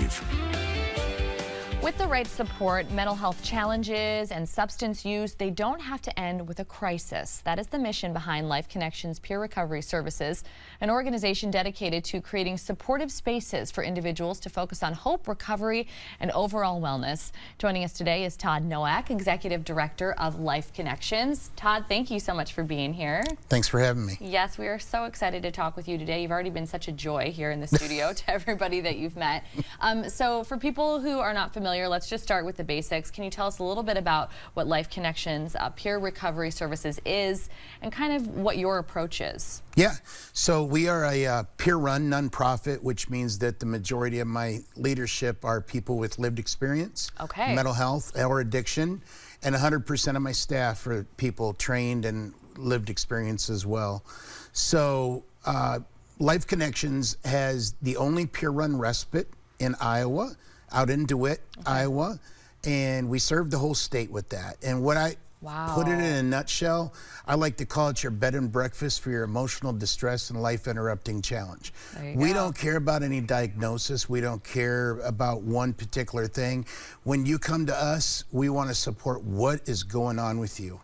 believe. With the right support, mental health challenges and substance use, they don't have to end with a crisis. That is the mission behind Life Connections Peer Recovery Services, an organization dedicated to creating supportive spaces for individuals to focus on hope, recovery, and overall wellness. Joining us today is Todd Nowak, Executive Director of Life Connections. Todd, thank you so much for being here. Thanks for having me. Yes, we are so excited to talk with you today. You've already been such a joy here in the studio to everybody that you've met. So for people who are not familiar, let's just start with the basics. Can you tell us a little bit about what Life Connections Peer Recovery Services is and kind of what your approach is? Yeah, so we are a peer-run nonprofit, which means that the majority of my leadership are people with lived experience, mental health or addiction, and 100% of my staff are people trained and lived experience as well. So Life Connections has the only peer-run respite in Iowa, out in DeWitt, Iowa, and we serve the whole state with that. And what I put it in a nutshell, I like to call it your bed and breakfast for your emotional distress and life-interrupting challenge. We don't care about any diagnosis. We don't care about one particular thing. When you come to us, we want to support what is going on with you.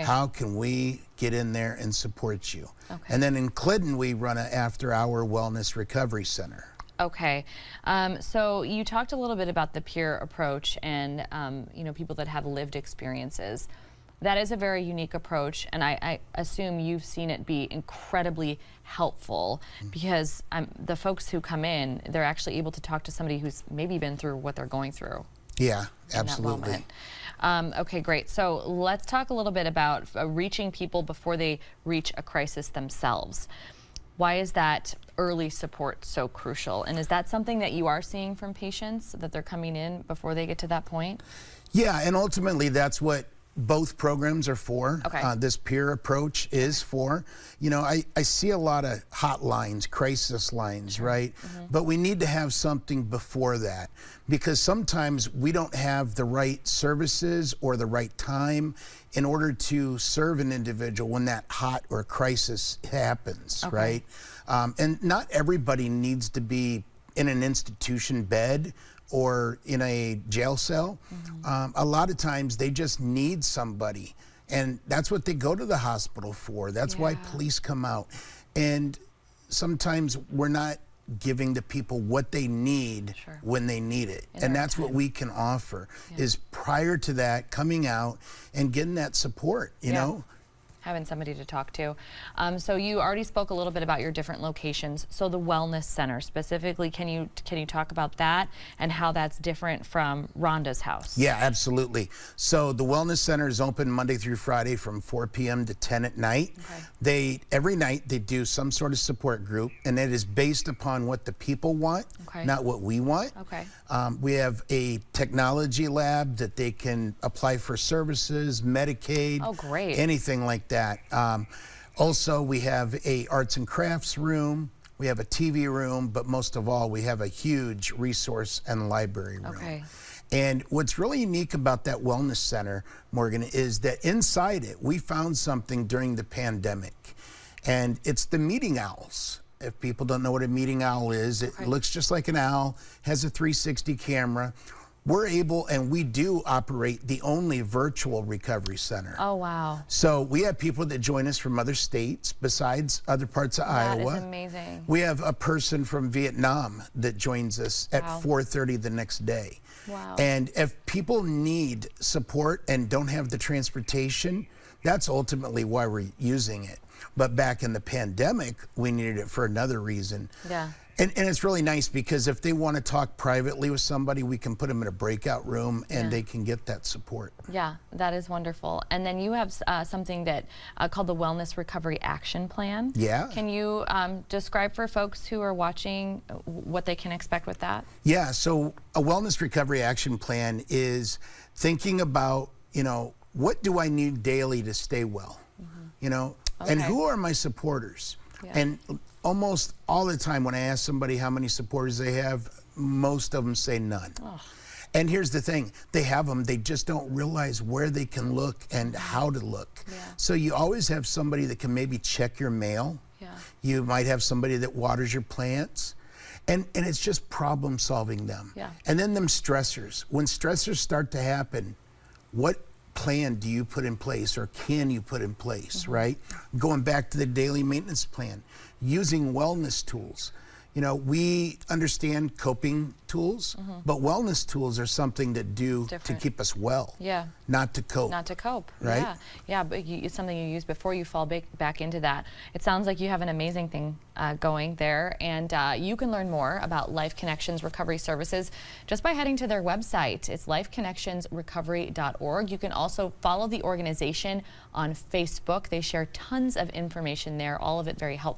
How can we get in there and support you? And then in Clinton, we run an after-hour wellness recovery center. So you talked a little bit about the peer approach and you know, people that have lived experiences. That is a very unique approach, and I assume you've seen it be incredibly helpful because the folks who come in, they're actually able to talk to somebody who's maybe been through what they're going through. Yeah, absolutely. Okay, great. So let's talk a little bit about reaching people before they reach a crisis themselves. Why is that early support so crucial? And is that something that you are seeing from patients, that they're coming in before they get to that point? Yeah, and ultimately that's what both programs are for. This peer approach is for. You know, I see a lot of hotlines, crisis lines, right? But we need to have something before that because sometimes we don't have the right services or the right time in order to serve an individual when that hot or crisis happens, right? And not everybody needs to be in an institution bed or in a jail cell. A lot of times they just need somebody, and that's what they go to the hospital for. That's why police come out. And sometimes we're not giving the people what they need when they need it. And that's what we can offer is prior to that coming out and getting that support, you know? Having somebody to talk to. So you already spoke a little bit about your different locations. So the Wellness Center specifically, can you talk about that and how that's different from Rhonda's house? Yeah, absolutely. So the Wellness Center is open Monday through Friday from 4 p.m. to 10 at night. Every night they do some sort of support group, and it is based upon what the people want, not what we want. We have a technology lab that they can apply for services, Medicaid, anything like that. Also, we have a arts and crafts room, we have a TV room, but most of all, we have a huge resource and library room. And what's really unique about that wellness center, Morgan, is that inside it, we found something during the pandemic, and it's the meeting owls. If people don't know what a meeting owl is, it looks just like an owl, has a 360 camera. We're able, and we do operate the only virtual recovery center. So we have people that join us from other states besides other parts of Iowa. That is amazing. We have a person from Vietnam that joins us at 4:30 the next day. And if people need support and don't have the transportation, that's ultimately why we're using it. But back in the pandemic, we needed it for another reason. And it's really nice because if they want to talk privately with somebody, we can put them in a breakout room and they can get that support. Yeah, that is wonderful. And then you have something that called the Wellness Recovery Action Plan. Can you describe for folks who are watching what they can expect with that? Yeah, so a Wellness Recovery Action Plan is thinking about, you know, what do I need daily to stay well? You know, and who are my supporters? And almost all the time when I ask somebody how many supporters they have, most of them say none. And here's the thing, they have them, they just don't realize where they can look and how to look. So you always have somebody that can maybe check your mail. You might have somebody that waters your plants. And it's just problem solving them. Yeah. And then them stressors. When stressors start to happen, what plan do you put in place or can you put in place, right? Going back to the daily maintenance plan, using wellness tools. You know, we understand coping tools, but wellness tools are something to do to Different. keep us well, Yeah. not to cope. Not to cope. Right? Yeah. Yeah, but it's something you use before you fall back into that. It sounds like you have an amazing thing going there, and you can learn more about Life Connections Recovery Services just by heading to their website. It's lifeconnectionsrecovery.org. You can also follow the organization on Facebook. They share tons of information there, all of it very helpful.